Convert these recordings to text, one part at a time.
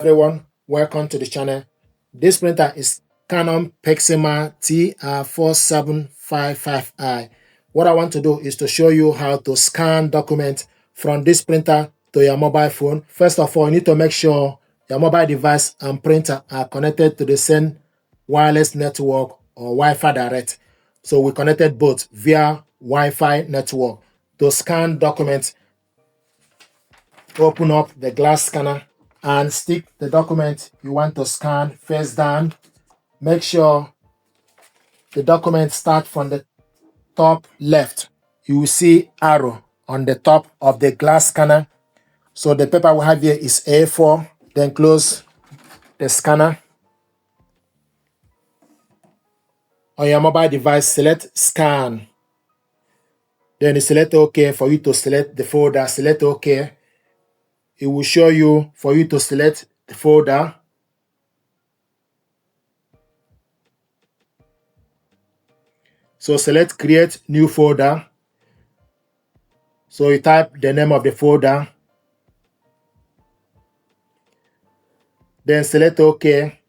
Everyone, welcome to the channel. This printer is Canon PIXMA TR4755i. What I want to do is to show you how to scan documents from this printer to your mobile phone. First of all, you need to make sure your mobile device and printer are connected to the same wireless network or Wi-Fi direct. So we connected both via Wi-Fi network. To scan documents, open up the glass scanner and stick the document you want to scan face down. Make sure the document starts from the top left. You will see arrow on the top of the glass scanner. So the paper we have here is A4. Then close the scanner. On your mobile device, select scan. Then you select OK for you to select the folder. Select OK. It will show you for you to select the folder. So select create new folder. So you type the name of the folder. Then select OK.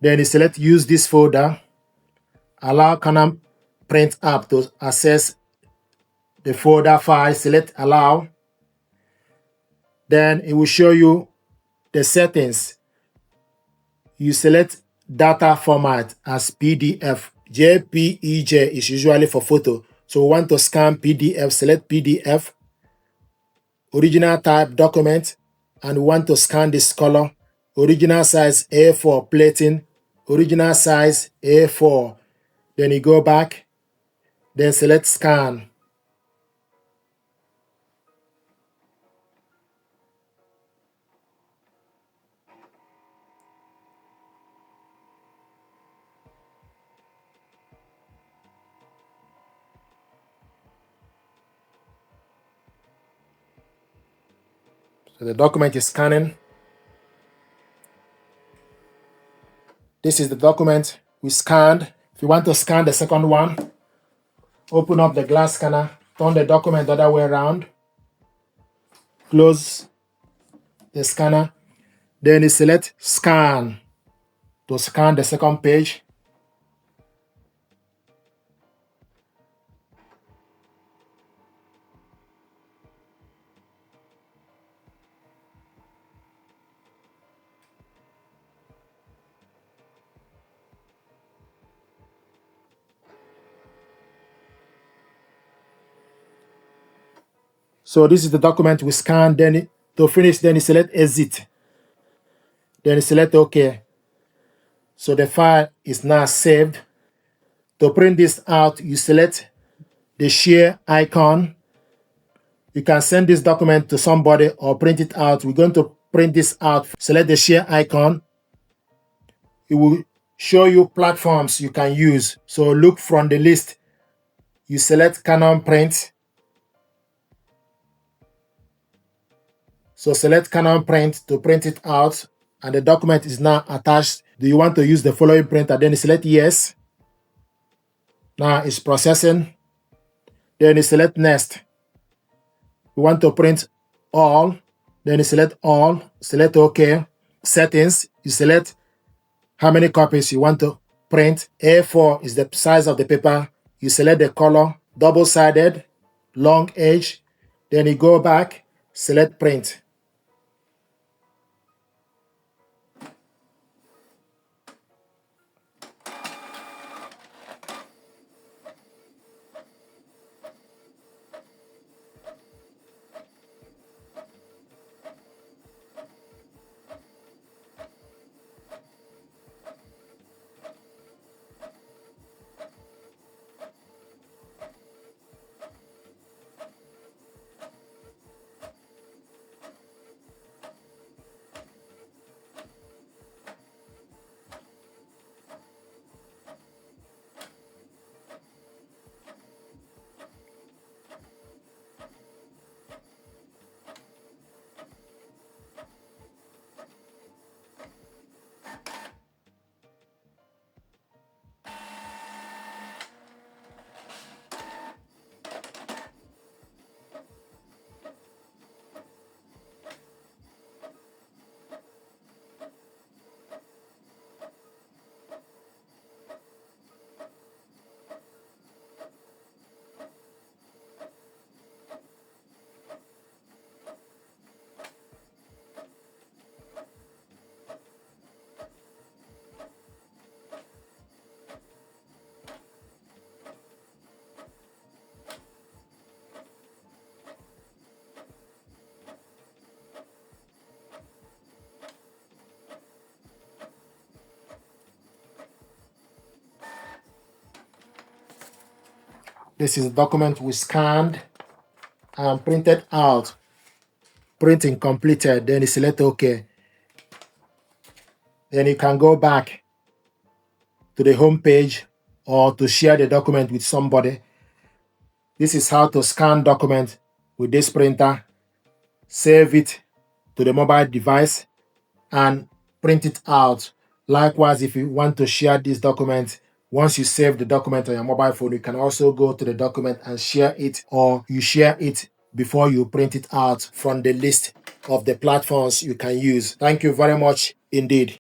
Then you select use this folder. Allow Canon Print app to access the folder file. Select allow. Then it will show you the settings. You select data format as PDF. JPEG is usually for photo. So we want to scan PDF. Select PDF. Original type document. And we want to scan this color. Original size A4 plating. Original size A4. Then you go back. Then select scan. So the document is scanning. This is the document we scanned. If you want to scan the second one, open up the glass scanner, turn the document the other way around, close the scanner, then you select scan to scan the second page. So this is the document we scanned. Then to finish, then you select exit. Then you select OK. So the file is now saved. To print this out, you select the share icon. You can send this document to somebody or print it out. We're going to print this out. Select the share icon. It will show you platforms you can use. So look from the list. You select Canon Print. So select Canon Print to print it out. And the document is now attached. Do you want to use the following printer? Then you select yes. Now it's processing. Then you select next. You want to print all. Then you select all. Select OK. Settings. You select how many copies you want to print. A4 is the size of the paper. You select the color, double-sided, long edge. Then you go back, select print. This is the document we scanned and printed out. Printing completed. Then you select OK. Then you can go back to the home page or to share the document with somebody. This is how to scan document with this printer, save it to the mobile device, and print it out. Likewise, if you want to share this document, once you save the document on your mobile phone, you can also go to the document and share it, or you share it before you print it out from the list of the platforms you can use. Thank you very much indeed.